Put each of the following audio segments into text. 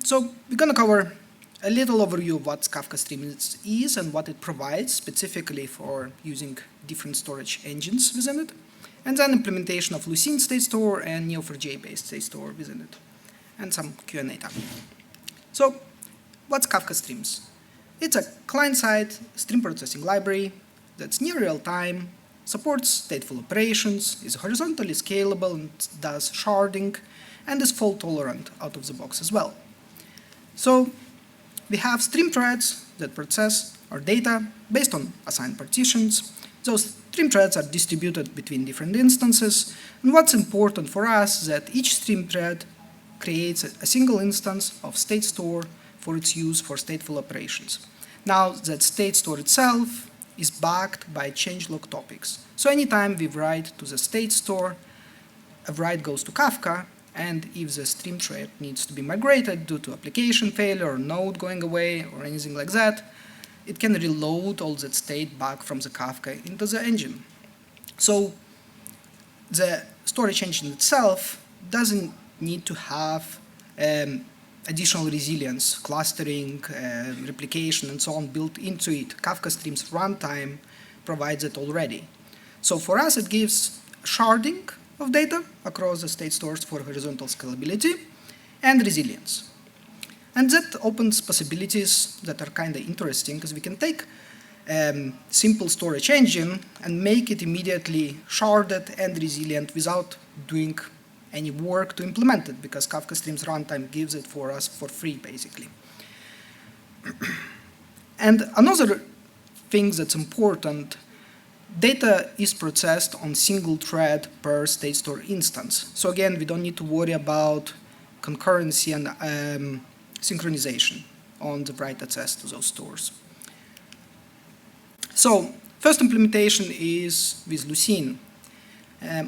So we're going to cover a little overview of what Kafka Streams is and what it provides specifically for using different storage engines within it, and then implementation of Lucene state store and Neo4j-based state store within it, and some Q&A time. So what's Kafka Streams? It's a client-side stream processing library that's near real-time, supports stateful operations, is horizontally scalable, and does sharding, and is fault-tolerant out of the box as well. So we have stream threads that process our data based on assigned partitions. Those stream threads are distributed between different instances, and what's important for us is that each stream thread creates a single instance of state store for its use for stateful operations. Now that state store itself is backed by changelog topics. So anytime we write to the state store, a write goes to Kafka, and if the stream thread needs to be migrated due to application failure or node going away or anything like that, it can reload all that state back from the Kafka into the engine. So the storage engine itself doesn't need to have additional resilience, clustering, replication, and so on built into it. Kafka Streams runtime provides it already. So for us, it gives sharding of data across the state stores for horizontal scalability and resilience. And that opens possibilities that are kind of interesting, because we can take simple storage engine and make it immediately sharded and resilient without doing any work to implement it, because Kafka Streams runtime gives it for us for free, basically. And another thing that's important, data is processed on single thread per state store instance. So again, we don't need to worry about concurrency and synchronization on the write access to those stores. So first implementation is with Lucene.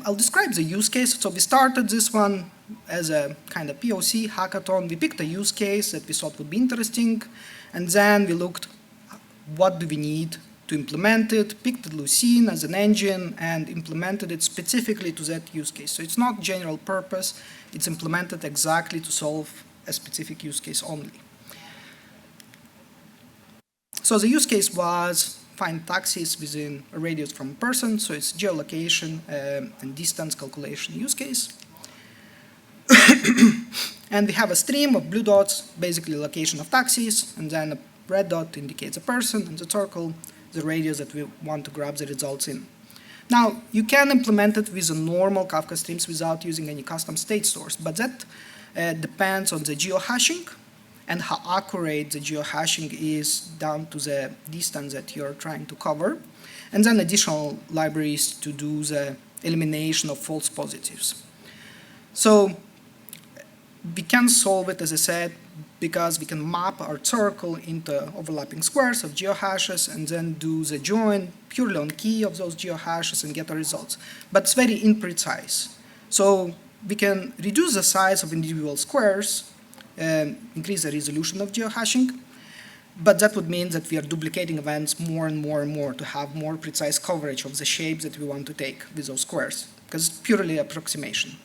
I'll describe the use case. So we started this one as a kind of POC hackathon. We picked a use case that we thought would be interesting, and then we looked what do we need to implement it, picked Lucene as an engine, and implemented it specifically to that use case. So it's not general purpose, it's implemented exactly to solve a specific use case only. So the use case was find taxis within a radius from a person, so it's geolocation and distance calculation use case. And we have a stream of blue dots, basically location of taxis, and then a red dot indicates a person, and the circle the radius that we want to grab the results in. Now, you can implement it with a normal Kafka Streams without using any custom state stores, but that depends on the geohashing and how accurate the geohashing is down to the distance that you're trying to cover, and then additional libraries to do the elimination of false positives. So we can solve it, as I said, because we can map our circle into overlapping squares of geohashes and then do the join purely on key of those geohashes and get the results. But it's very imprecise. So we can reduce the size of individual squares, increase the resolution of geohashing, but that would mean that we are duplicating events more and more and more to have more precise coverage of the shapes that we want to take with those squares, because it's purely approximation.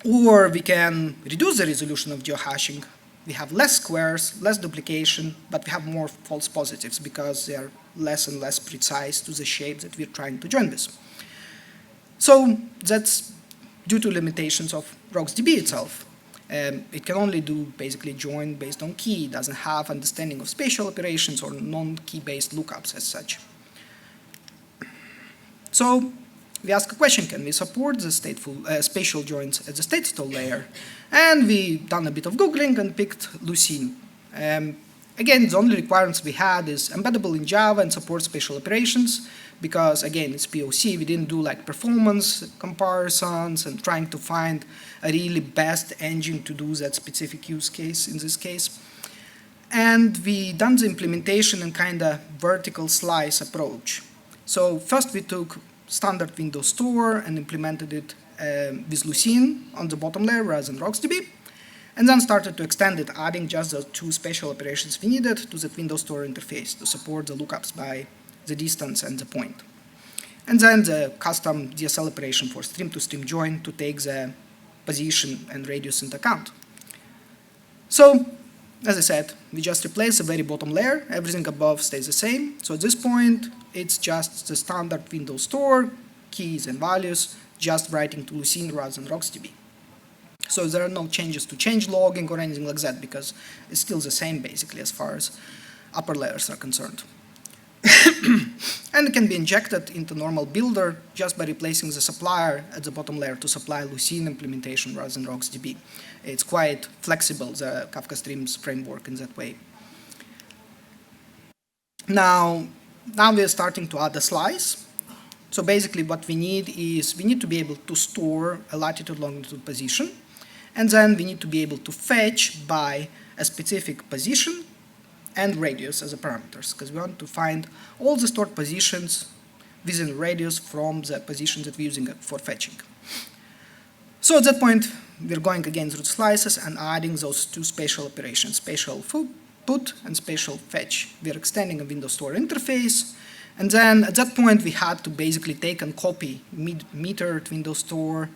Or we can reduce the resolution of geohashing. We have less squares, less duplication, but we have more false positives because they are less and less precise to the shape that we're trying to join with. So that's due to limitations of RocksDB itself. It can only do basically join based on key. It doesn't have understanding of spatial operations or non-key-based lookups as such. So we ask a question, can we support the stateful, spatial joins at the state store layer? And we done a bit of Googling and picked Lucene. Again, the only requirements we had is embeddable in Java and support spatial operations, because again, it's POC, we didn't do like performance comparisons and trying to find a really best engine to do that specific use case in this case. And we done the implementation in kind of vertical slice approach. So first we took standard Windows Store and implemented it with Lucene on the bottom layer rather than RocksDB, and then started to extend it, adding just the two special operations we needed to the Windows Store interface to support the lookups by the distance and the point. And then the custom DSL operation for stream-to-stream join to take the position and radius into account. So, as I said, we just replace the very bottom layer, everything above stays the same. So at this point, it's just the standard Windows store, keys and values, just writing to Lucene rather than RocksDB. So there are no changes to change logging or anything like that, because it's still the same basically as far as upper layers are concerned. And it can be injected into normal builder just by replacing the supplier at the bottom layer to supply Lucene implementation rather than RocksDB. It's quite flexible, the Kafka Streams framework, in that way. Now we are starting to add a slice. So basically what we need is, we need to be able to store a latitude, longitude position, and then we need to be able to fetch by a specific position and radius as a parameters, because we want to find all the stored positions within radius from the position that we're using for fetching. So at that point, we're going again through the slices and adding those two spatial operations, spatial put and spatial fetch. We're extending a Windows Store interface, and then at that point we had to basically take and copy metered Windows Store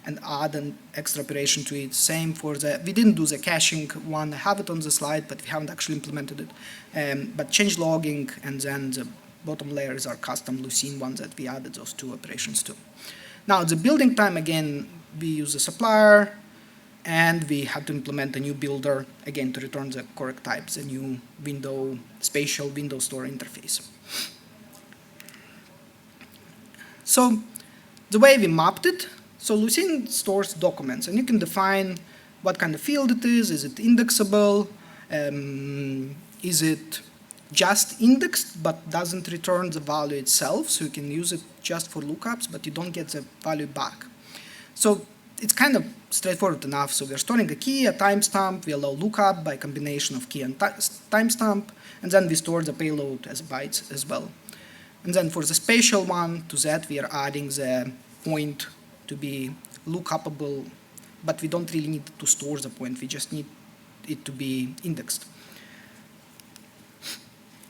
and add an extra operation to it. Same for the, we didn't do the caching one, I have it on the slide, but we haven't actually implemented it. But change logging and then the bottom layers are custom Lucene ones that we added those two operations to. Now the building time, again, we use a supplier, and we had to implement a new builder, again, to return the correct types, a new spatial Windows Store interface. So the way we mapped it, so Lucene stores documents, and you can define what kind of field it is it indexable, is it just indexed but doesn't return the value itself, so you can use it just for lookups, but you don't get the value back. So it's kind of straightforward enough. So we're storing a key, a timestamp, we allow lookup by combination of key and timestamp, and then we store the payload as bytes as well. And then for the spatial one, to that we are adding the point to be lookupable, but we don't really need to store the point, we just need it to be indexed.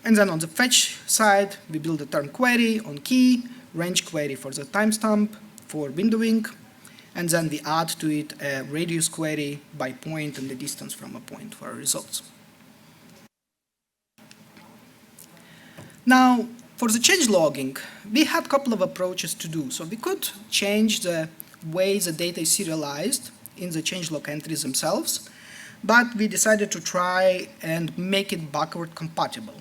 And then on the fetch side, we build a term query on key, range query for the timestamp, for windowing, and then we add to it a radius query by point and the distance from a point for our results. Now, for the change logging, we had a couple of approaches to do. So we could change the way the data is serialized in the changelog entries themselves, but we decided to try and make it backward compatible.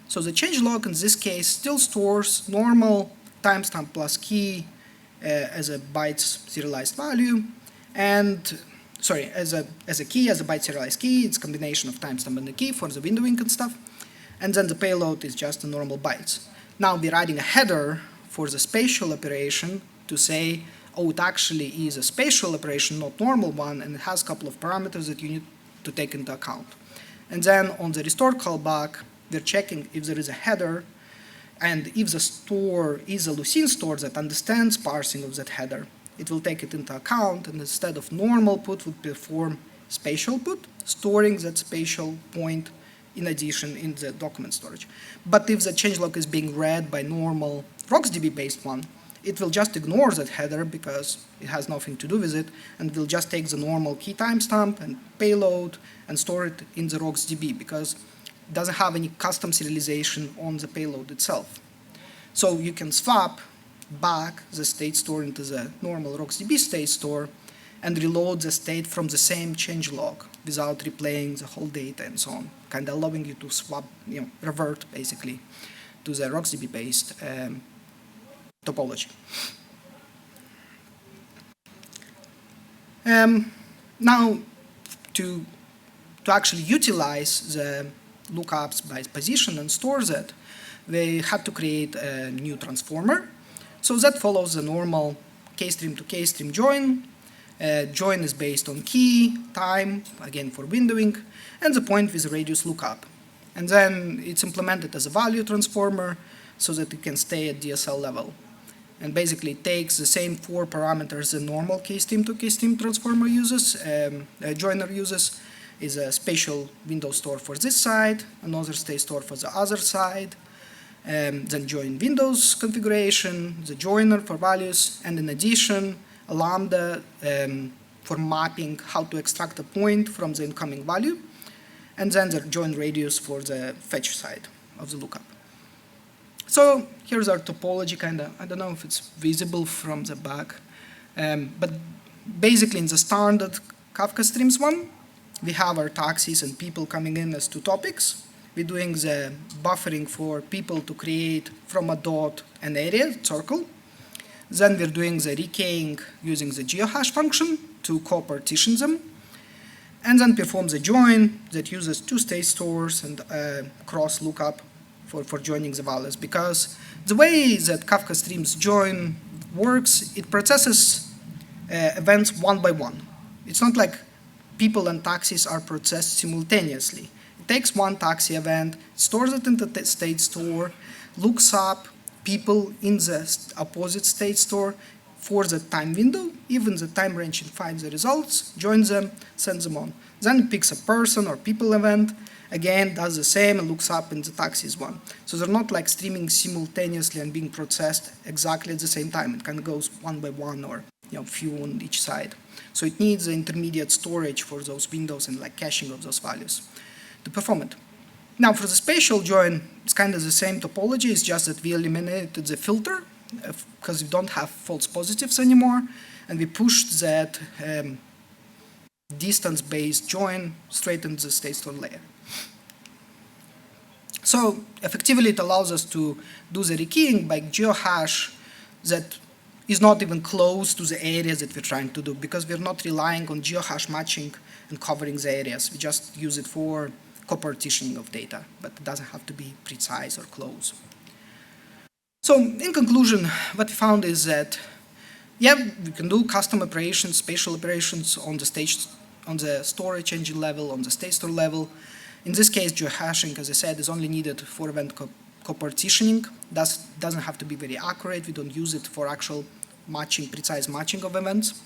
So the changelog in this case still stores normal timestamp plus key as a bytes serialized value, and as a key, as a byte serialized key, it's a combination of timestamp and the key for the windowing and stuff, and then the payload is just the normal bytes. Now we're adding a header for the spatial operation to say, oh, it actually is a spatial operation, not normal one, and it has a couple of parameters that you need to take into account. And then on the restore callback, we're checking if there is a header, and if the store is a Lucene store that understands parsing of that header, it will take it into account, and instead of normal put, would perform spatial put, storing that spatial point in addition in the document storage. But if the changelog is being read by normal RocksDB-based one, it will just ignore that header because it has nothing to do with it, and will just take the normal key timestamp and payload and store it in the RocksDB because it doesn't have any custom serialization on the payload itself. So you can swap back the state store into the normal RocksDB state store and reload the state from the same changelog without replaying the whole data and so on, kind of allowing you to swap, revert basically to the RocksDB-based topology. Now, to actually utilize the lookups by position and store that, we had to create a new transformer. So that follows the normal k-stream to k-stream join. Join is based on key, time, again for windowing, and the point with radius lookup. And then it's implemented as a value transformer so that it can stay at DSL level. And basically it takes the same 4 parameters the normal k-stream to k-stream transformer uses, joiner uses, is a spatial Windows store for this side, another state store for the other side, then join Windows configuration, the joiner for values, and in addition, a lambda for mapping how to extract a point from the incoming value, and then the join radius for the fetch side of the lookup. So here's our topology, I don't know if it's visible from the back, but basically in the standard Kafka Streams one, we have our taxis and people coming in as two topics. We're doing the buffering for people to create from a dot an area, circle. Then we're doing the rekeying using the geohash function to co-partition them. And then perform the join that uses two state stores and cross lookup for joining the values. Because the way that Kafka Streams join works, it processes events one by one. It's not like people and taxis are processed simultaneously. It takes one taxi event, stores it in the state store, looks up people in the opposite state store for the time window, even the time range, and finds the results, joins them, sends them on. Then it picks a person or people event, again does the same and looks up in the taxis one. So they're not like streaming simultaneously and being processed exactly at the same time. It kind of goes one by one, or few on each side. So it needs the intermediate storage for those windows and like caching of those values to perform it. Now for the spatial join, it's kind of the same topology, it's just that we eliminated the filter because we don't have false positives anymore, and we pushed that distance-based join straight into the state store layer. So effectively it allows us to do the rekeying by geohash that is not even close to the areas that we're trying to do, because we're not relying on geohash matching and covering the areas. We just use it for co-partitioning of data, but it doesn't have to be precise or close. So in conclusion, what we found is that, yeah, we can do custom operations, spatial operations on the storage engine level, on the state store level. In this case, geohashing, as I said, is only needed for event co-partitioning. Doesn't have to be very accurate. We don't use it for actual matching, precise matching of events.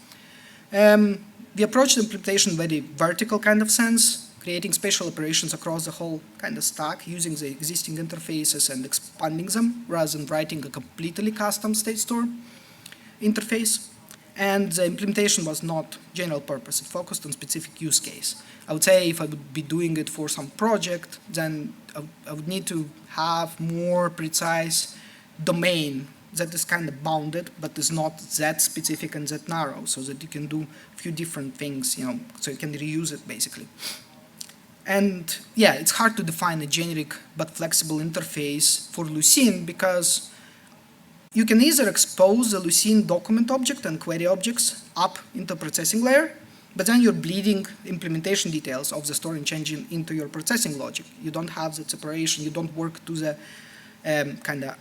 We approach the implementation in a very vertical kind of sense, creating spatial operations across the whole kind of stack, using the existing interfaces and expanding them, rather than writing a completely custom state store interface. And the implementation was not general purpose. It focused on specific use case. I would say if I would be doing it for some project, then I would need to have more precise domain that is kind of bounded, but is not that specific and that narrow, so that you can do a few different things, so you can reuse it basically. And yeah, it's hard to define a generic but flexible interface for Lucene, because you can either expose the Lucene document object and query objects up into processing layer, but then you're bleeding implementation details of the storage engine into your processing logic. You don't have that separation. You don't work to the kind of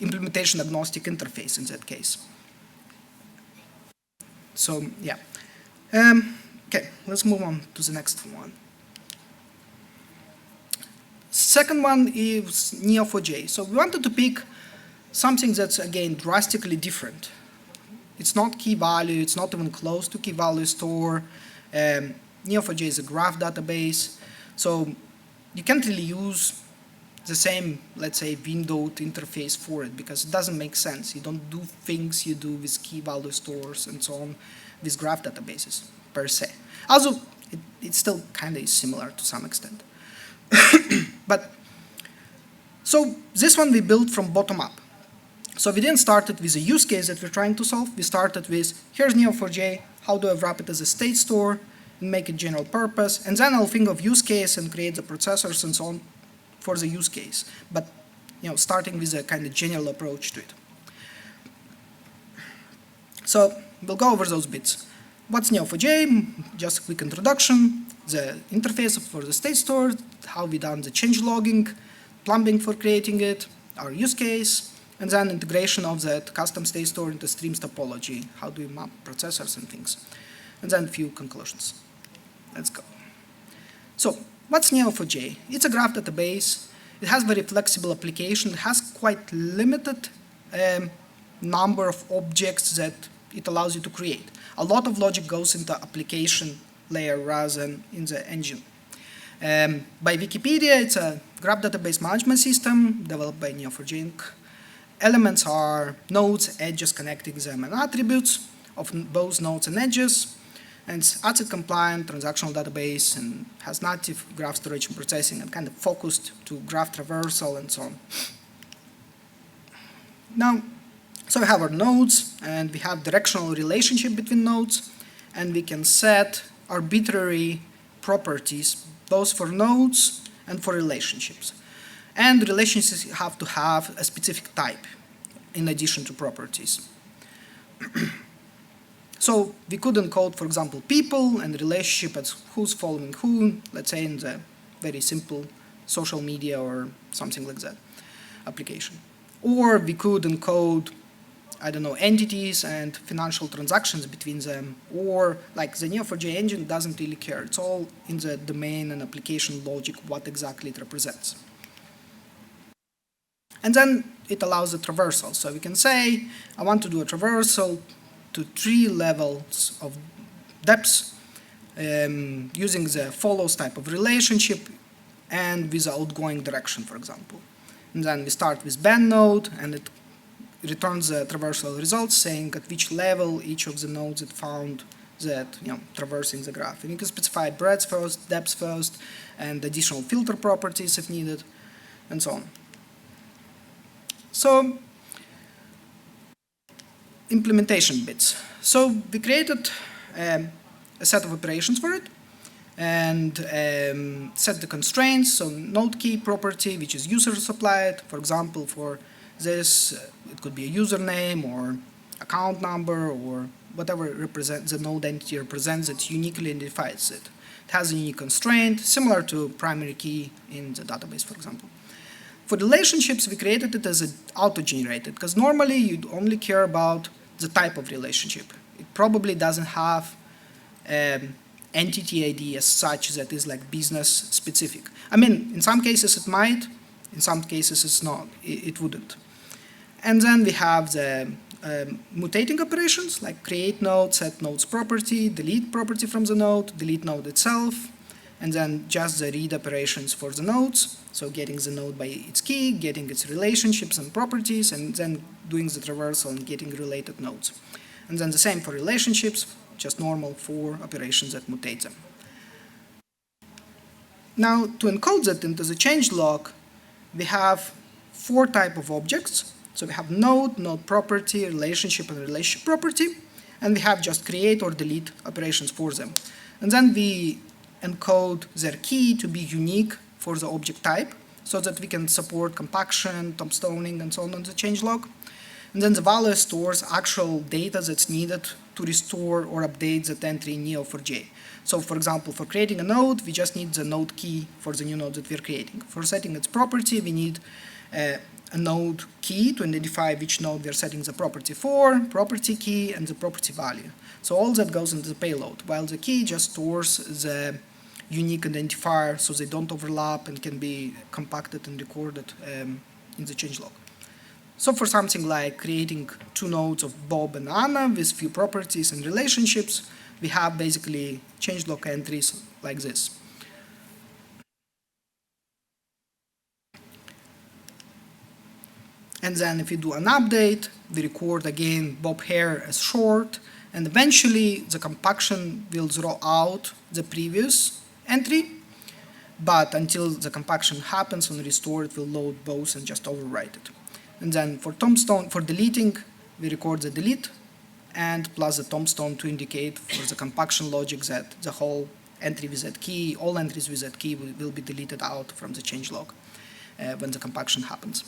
implementation agnostic interface in that case. So yeah. Okay, let's move on to the next one. Second one is Neo4j. So we wanted to pick something that's, again, drastically different. It's not key value, it's not even close to key value store. Neo4j is a graph database, so you can't really use the same, let's say, windowed interface for it, because it doesn't make sense. You don't do things you do with key value stores and so on with graph databases, per se. Also, it still kind of is similar to some extent. But, so this one we built from bottom up. So we didn't start it with a use case that we're trying to solve. We started with, here's Neo4j, how do I wrap it as a state store and make it general purpose, and then I'll think of use case and create the processors and so on for the use case. But starting with a kind of general approach to it. So we'll go over those bits. What's Neo4j? Just a quick introduction. The interface for the state store, how we done the change logging, plumbing for creating it, our use case, and then integration of that custom state store into streams topology. How do we map processors and things? And then a few conclusions. Let's go. So what's Neo4j? It's a graph database. It has very flexible application. It has quite limited number of objects that it allows you to create. A lot of logic goes into application layer rather than in the engine. By Wikipedia, it's a graph database management system developed by Neo4j Inc. Elements are nodes, edges connecting them, and attributes. of both nodes and edges, and it's ACID compliant, transactional database, and has native graph storage and processing, and kind of focused to graph traversal and so on. Now, so we have our nodes, and we have directional relationship between nodes, and we can set arbitrary properties both for nodes and for relationships. And relationships have to have a specific type in addition to properties. So we could encode, for example, people and relationship as who's following who, let's say in the very simple social media or something like that application. Or we could encode, I don't know, entities and financial transactions between them, or like the Neo4j engine doesn't really care. It's all in the domain and application logic, what exactly it represents. And then it allows a traversal. So we can say, I want to do a traversal to 3 levels of depth using the follows type of relationship and with the outgoing direction, for example. And then we start with ban node, and it returns the traversal results saying at which level each of the nodes it found that, traversing the graph. And you can specify breadth first, depth first, and additional filter properties if needed, and so on. So, implementation bits. So we created a set of operations for it, and set the constraints. So node key property, which is user supplied. For example, for this, it could be a username or account number or whatever represents the node entity represents that uniquely identifies it. It has a unique constraint, similar to primary key in the database, for example. For relationships, we created it as auto-generated, because normally you'd only care about the type of relationship. It probably doesn't have entity ID as such that is like business specific. I mean, in some cases it might, in some cases it's not, it wouldn't. And then we have the mutating operations like create node, set node's property, delete property from the node, delete node itself, and then just the read operations for the nodes. So getting the node by its key, getting its relationships and properties, and then doing the traversal and getting related nodes. And then the same for relationships, just normal for operations that mutate them. Now, to encode that into the changelog, we have 4 types of objects. So we have node, node property, relationship, and relationship property. And we have just create or delete operations for them. And then we encode their key to be unique for the object type, so that we can support compaction, tombstoning, and so on the changelog. And then the value stores actual data that's needed to restore or update that entry in Neo4j. So for example, for creating a node, we just need the node key for the new node that we're creating. For setting its property, we need a node key to identify which node we're setting the property for, property key, and the property value. So all that goes into the payload, while the key just stores the unique identifier so they don't overlap and can be compacted and recorded in the changelog. So for something like creating 2 nodes of Bob and Anna with few properties and relationships, we have basically changelog entries like this. And then if we do an update, we record again Bob Hare as short, and eventually the compaction will throw out the previous entry, but until the compaction happens on restore, it will load both and just overwrite it. And then for tombstone, for deleting, we record the delete and plus the tombstone to indicate for the compaction logic that the whole entry with that key, all entries with that key will be deleted out from the changelog when the compaction happens.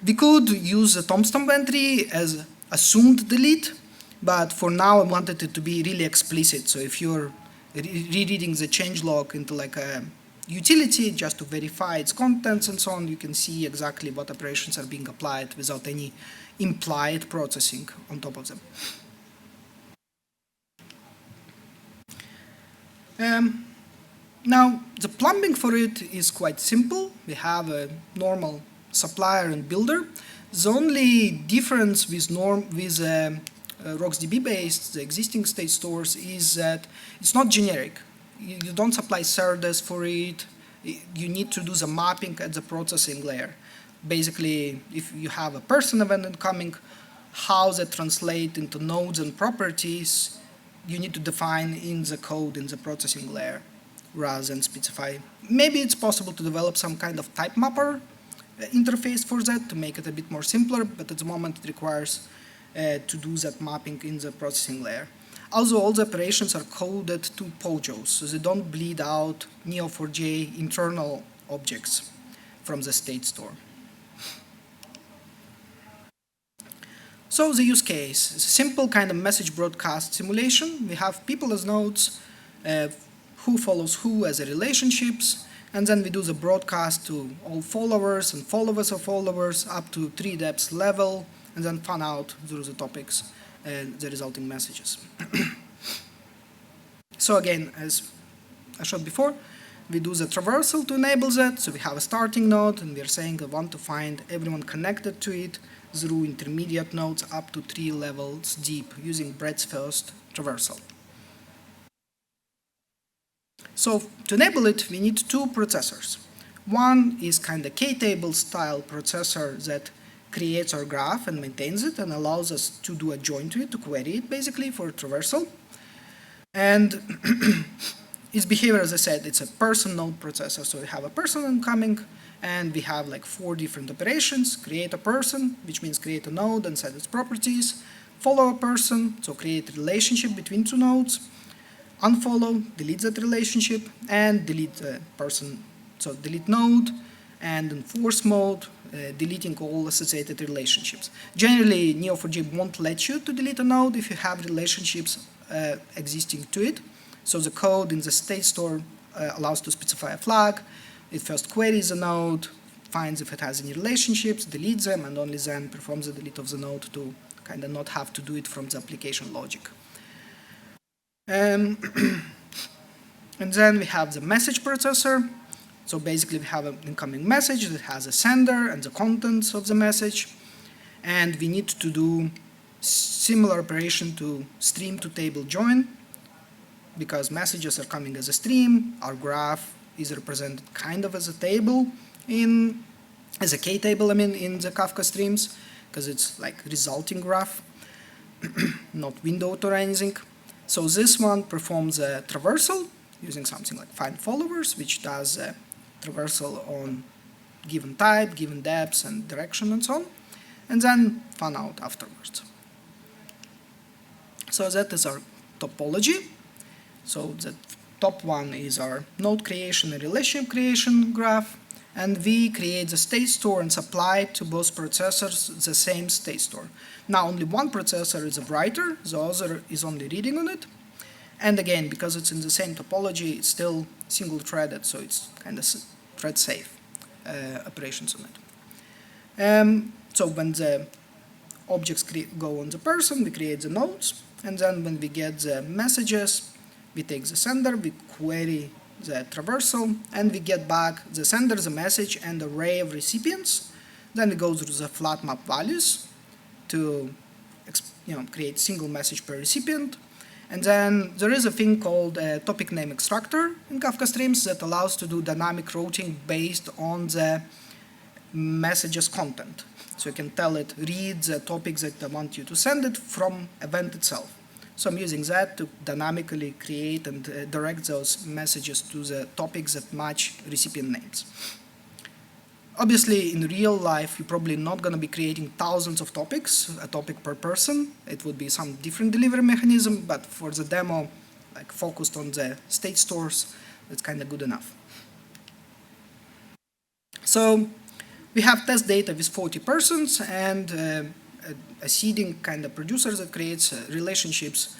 We could use the tombstone entry as assumed delete, but for now I wanted it to be really explicit. So if you're rereading the changelog into like a utility just to verify its contents and so on, you can see exactly what operations are being applied without any implied processing on top of them. Now, the plumbing for it is quite simple. We have a normal supplier and builder. The only difference with RocksDB-based, the existing state stores, is that it's not generic. You don't supply CERDES for it. You need to do the mapping at the processing layer. Basically, if you have a person event incoming, how that translate into nodes and properties, you need to define in the code in the processing layer rather than specify. Maybe it's possible to develop some kind of type mapper interface for that to make it a bit more simpler, but at the moment it requires to do that mapping in the processing layer. Also, all the operations are coded to POJOs, so they don't bleed out Neo4j internal objects from the state store. So the use case is a simple kind of message broadcast simulation. We have people as nodes, who follows who as a relationships, and then we do the broadcast to all followers and followers of followers up to 3 depths level, and then fan out through the topics the resulting messages. So again, as I showed before, we do the traversal to enable that. So we have a starting node, and we are saying I want to find everyone connected to it through intermediate nodes up to 3 levels deep using breadth first traversal. So to enable it, we need 2 processors. One is kind of K-table style processor that creates our graph and maintains it and allows us to do a join to it, to query it basically for traversal. And its behavior, as I said, it's a person node processor. So we have a person incoming, and we have like 4 different operations: create a person, which means create a node and set its properties; follow a person, so create a relationship between 2 nodes; unfollow, delete that relationship; and delete the person, so delete node; and in force mode, deleting all associated relationships. Generally, Neo4j won't let you to delete a node if you have relationships existing to it. So the code in the state store allows to specify a flag. It first queries a node, finds if it has any relationships, deletes them, and only then performs the delete of the node to kind of not have to do it from the application logic. And then we have the message processor. So basically we have an incoming message that has a sender and the contents of the message, and we need to do similar operation to stream to table join, because messages are coming as a stream. Our graph is represented kind of as a table as a K-table, in the Kafka Streams, because it's like resulting graph, not windowed or anything. So this one performs a traversal using something like find followers, which does a traversal on given type, given depths, and direction, and so on, and then fan out afterwards. So that is our topology. So the top one is our node creation and relationship creation graph, and we create the state store and supply to both processors the same state store. Now only one processor is a writer, the other is only reading on it. And again, because it's in the same topology, it's still single-threaded, so it's kind of thread-safe operations on it. So when the objects go on the person, we create the nodes, and then when we get the messages, we take the sender, we query the traversal, and we get back the sender, the message, and the array of recipients. Then we go through the flat map values to create single message per recipient. And then there is a thing called a topic name extractor in Kafka Streams that allows to do dynamic routing based on the message's content. So you can tell it, read the topics that I want you to send it from event itself. So I'm using that to dynamically create and direct those messages to the topics that match recipient names. Obviously, in real life, you're probably not going to be creating thousands of topics, a topic per person. It would be some different delivery mechanism, but for the demo, like focused on the state stores, it's kind of good enough. So we have test data with 40 persons and a seeding kind of producer that creates relationships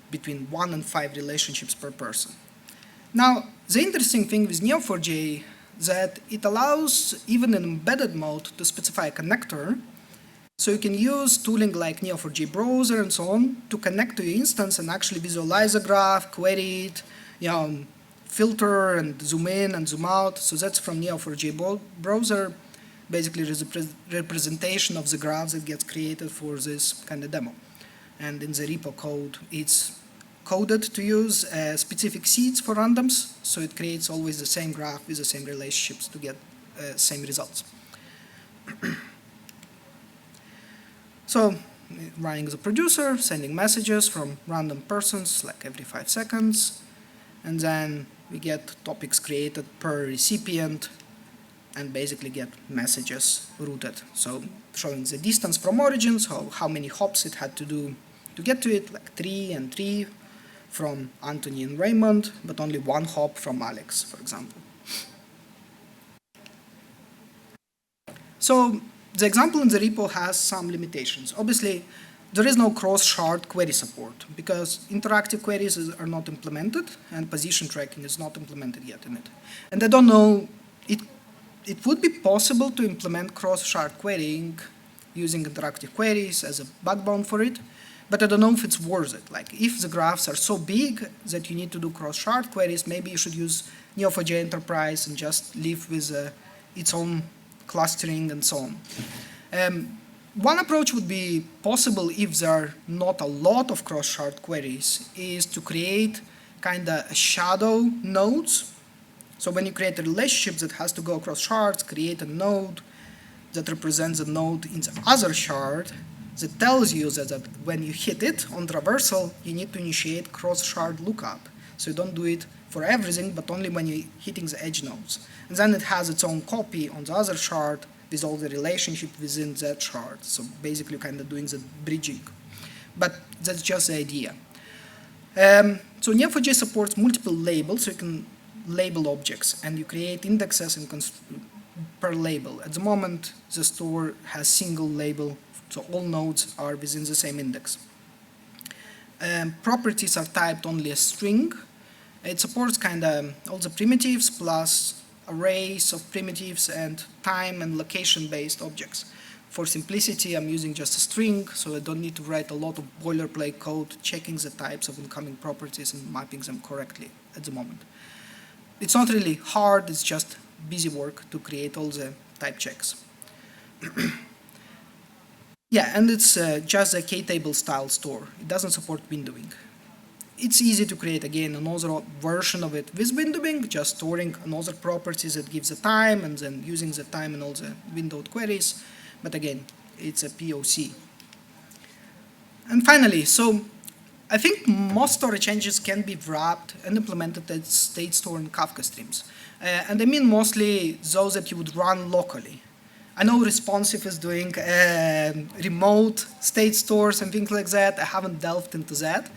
between 1 and 5 relationships per person. Now, the interesting thing with Neo4j that it allows, even in embedded mode, to specify a connector. So you can use tooling like Neo4j browser and so on to connect to your instance and actually visualize a graph, query it, filter and zoom in and zoom out. So that's from Neo4j browser, basically representation of the graph that gets created for this kind of demo. And in the repo code, it's coded to use specific seeds for randoms, so it creates always the same graph with the same relationships to get same results. So running the producer, sending messages from random persons like every 5 seconds, and then we get topics created per recipient and basically get messages routed. So showing the distance from origin, so how many hops it had to do to get to it, like 3 and 3 from Anthony and Raymond, but only 1 hop from Alex, for example. So the example in the repo has some limitations. Obviously, there is no cross-shard query support because interactive queries are not implemented and position tracking is not implemented yet in it. And I don't know, it would be possible to implement cross-shard querying using interactive queries as a backbone for it, but I don't know if it's worth it. Like if the graphs are so big that you need to do cross-shard queries, maybe you should use Neo4j Enterprise and just live with its own clustering and so on. One approach would be possible if there are not a lot of cross-shard queries is to create kind of shadow nodes. So when you create a relationship that has to go across shards, create a node that represents a node in the other shard that tells you that when you hit it on traversal, you need to initiate cross-shard lookup. So you don't do it for everything, but only when you're hitting the edge nodes. And then it has its own copy on the other shard with all the relationship within that shard. So basically kind of doing the bridging. But that's just the idea. So Neo4j supports multiple labels, so you can label objects, and you create indexes per label. At the moment, the store has single label, so all nodes are within the same index. Properties are typed only as string. It supports kind of all the primitives plus arrays of primitives and time and location-based objects. For simplicity, I'm using just a string, so I don't need to write a lot of boilerplate code checking the types of incoming properties and mapping them correctly at the moment. It's not really hard, it's just busy work to create all the type checks. Yeah, and it's just a K-table style store. It doesn't support windowing. It's easy to create, again, another version of it with windowing, just storing another properties that gives the time and then using the time in all the windowed queries. But again, it's a POC. And finally, so I think most storage engines can be wrapped and implemented as state store in Kafka Streams. And I mean mostly those that you would run locally. I know Responsive is doing remote state stores and things like that. I haven't delved into that.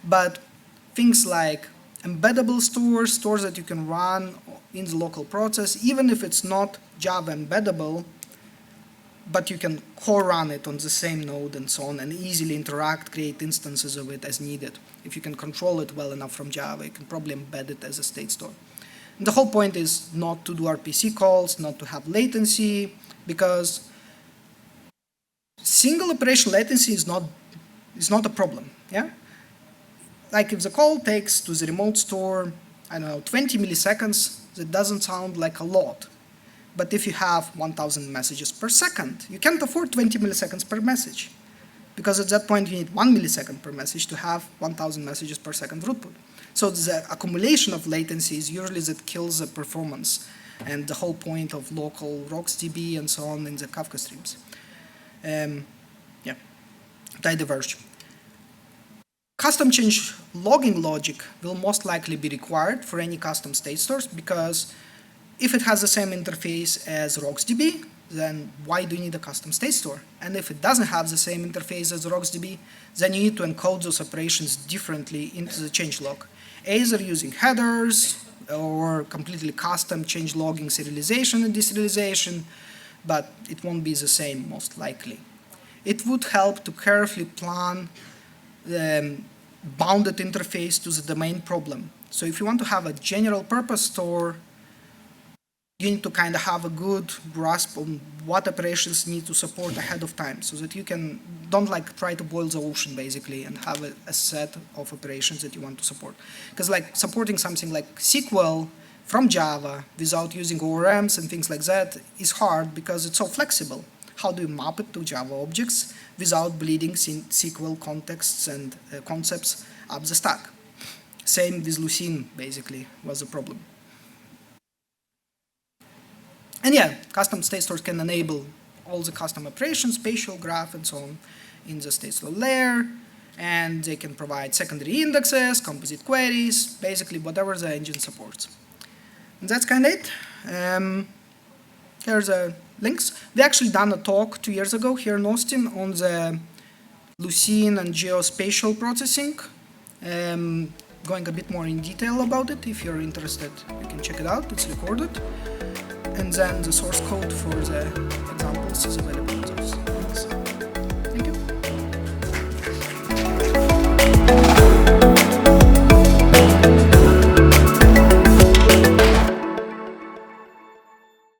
But things like embeddable stores, stores that you can run in the local process, even if it's not Java embeddable, but you can co-run it on the same node and so on and easily interact, create instances of it as needed. If you can control it well enough from Java, you can probably embed it as a state store. And the whole point is not to do RPC calls, not to have latency, because single operation latency is not a problem. Yeah? Like if the call takes to the remote store, I don't know, 20 milliseconds, that doesn't sound like a lot. But if you have 1,000 messages per second, you can't afford 20 milliseconds per message. Because at that point, you need 1 millisecond per message to have 1,000 messages per second throughput. So the accumulation of latency is usually that kills the performance and the whole point of local RocksDB and so on in the Kafka streams. Yeah, I diverge. Custom change logging logic will most likely be required for any custom state stores because if it has the same interface as RocksDB, then why do you need a custom state store? And if it doesn't have the same interface as RocksDB, then you need to encode those operations differently into the changelog, either using headers or completely custom change logging serialization and deserialization, but it won't be the same most likely. It would help to carefully plan the bounded interface to the domain problem. So if you want to have a general purpose store, you need to kind of have a good grasp on what operations need to support ahead of time so that you don't like try to boil the ocean basically and have a set of operations that you want to support. Because like supporting something like SQL from Java without using ORMs and things like that is hard because it's so flexible. How do you map it to Java objects without bleeding SQL contexts and concepts up the stack? Same with Lucene basically was the problem. And yeah, custom state stores can enable all the custom operations, spatial graph, and so on in the state store layer. And they can provide secondary indexes, composite queries, basically whatever the engine supports. And that's kind of it. Here's the links. We actually done a talk 2 years ago here in Austin on the Lucene and geospatial processing, going a bit more in detail about it. If you're interested, you can check it out. It's recorded. And then the source code for the examples is available on those.